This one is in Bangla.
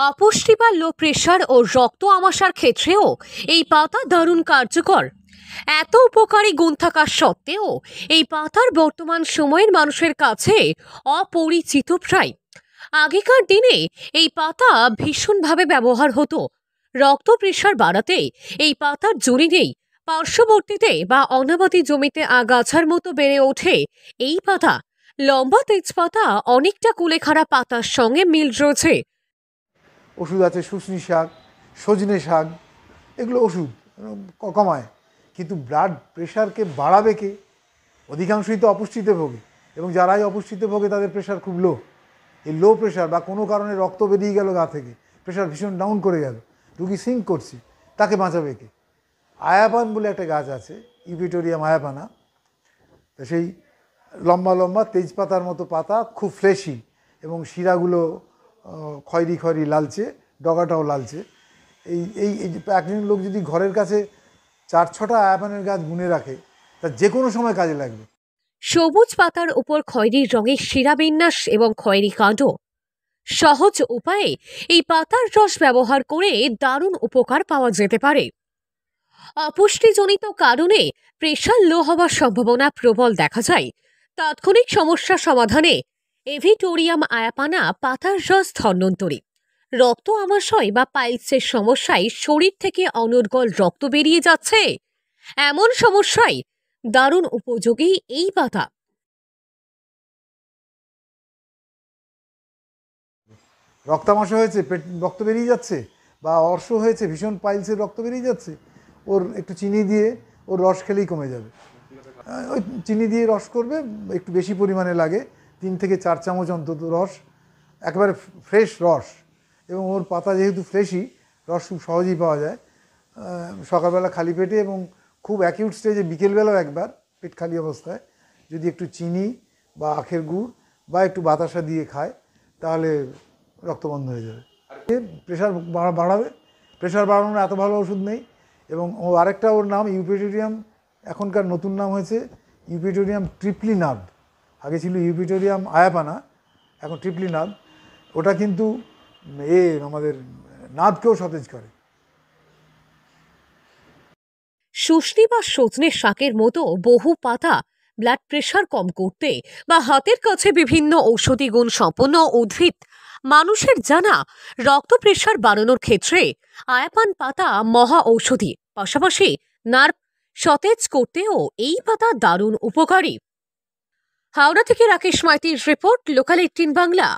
অপুষ্টি বা লো প্রেশার ও রক্ত আমাশার ক্ষেত্রেও এই পাতা দারুণ কার্যকর। এত উপকারী গুণ থাকা সত্ত্বেও এই পাতার বর্তমান সময়ের মানুষের কাছে অপরিচিত প্রায়। আগেকার দিনে এই পাতা ভীষণভাবে ব্যবহার হতো। রক্ত প্রেশার বাড়াতে এই পাতার জুড়ি নেই, পার্শ্ববর্তীতে বা অনাবাদি জমিতে আগাছার মতো বেড়ে ওঠে এই পাতা। লম্বা তেজপাতা অনেকটা কুলেখাড়া পাতার সঙ্গে মিল রয়েছে। ওষুধ আছে শুশনি শাক, সজনে শাক, এগুলো ওষুধ কমায়, কিন্তু ব্লাড প্রেশারকে বাড়াবে কে? অধিকাংশই তো অপুষ্টিতে ভোগে, এবং যারাই অপুষ্টিতে ভোগে তাদের প্রেশার খুব লো। এই লো প্রেশার বা কোনো কারণে রক্ত বেরিয়ে গেল গা থেকে, প্রেশার ভীষণ ডাউন করে গেল, রুগী সিঙ্ক করছি, তাকে বাঁচাবে কে? আয়াপান বলে একটা গাছ আছে, ইউপিটোরিয়াম আয়াপানা। তো সেই লম্বা লম্বা তেজপাতার মতো পাতা, খুব ফ্রেশি, এবং শিরাগুলো খয়েরি খয়েরি লালচে, ডগাটাও লালচে। এই এই একজন লোক যদি ঘরের কাছে 4-6টা আয়াপানের গাছ বুনে রাখে, তা যে কোনো সময় কাজে লাগবে। সবুজ পাতার উপর খয়েরি রঙের শিরাবিন্যাস এবং খয়েরি কাণ্ড। সহজ উপায়ে এই পাতার রস ব্যবহার করে দারুণ উপকার পাওয়া যেতে পারে। অপুষ্টিজনিত কারণে প্রেশার লো হওয়ার সম্ভাবনা প্রবল দেখা যায়। তাৎক্ষণিক সমস্যা সমাধানে এভিটোরিয়াম আয়াপানা পাতার রস ধন্বন্তরী। রক্ত আমাশয় বা পাইলসের সমস্যায় শরীর থেকে অনর্গল রক্ত বেরিয়ে যাচ্ছে, এমন সমস্যায় দারুণ উপযোগী এই পাতা। রক্তামাশা হয়েছে, রক্ত বেরিয়ে যাচ্ছে, বা অর্শ হয়েছে, ভীষণ পাইলসের রক্ত বেরিয়ে যাচ্ছে, ওর একটু চিনি দিয়ে ওর রস খেলেই কমে যাবে। ওই চিনি দিয়ে রস করবে, একটু বেশি পরিমাণে লাগে, 3 থেকে 4 চামচ অন্তত রস, একেবারে ফ্রেশ রস। এবং ওর পাতা যেহেতু ফ্রেশই, রস খুব সহজেই পাওয়া যায়। সকালবেলা খালি পেটে এবং খুব অ্যাকিউট স্টেজে বিকেলবেলাও একবার পেট খালি অবস্থায় যদি একটু চিনি বা আখের গুড় বা একটু বাতাসা দিয়ে খায়, তাহলে রক্ত বন্ধ হয়ে যাবে। প্রেশার বাড়াবে, প্রেশার বাড়ানোর এত ভালো ওষুধ নেই। এবং আরেকটা ওর নাম ইউপিটোরিয়াম, এখনকার নতুন নাম হয়েছে ইউপিটোরিয়াম ট্রিপ্লিনাব। আগে ছিল ইউপিটোরিয়াম আয়াপানা, এখন ট্রিপ্লিনাব। ওটা কিন্তু আমাদের নাদকেও সতেজ করে। শুষ্নি বা সজনে শাকের মতো বহু পাতা ব্লাড প্রেশার কম করতে বা হাতের কাছে বিভিন্ন ঔষধি গুণ সম্পন্ন উদ্ভিদ মানুষের জানা রক্ত প্রেশার বাড়ানোর ক্ষেত্রে আয়াপান পাতা মহা ঔষধি। পাশাপাশি নার্ভ সতেজ করতেও এই পাতা দারুণ উপকারী। হাওড়া থেকে রাকেশ মাইতির রিপোর্ট, লোকাল 18 বাংলা।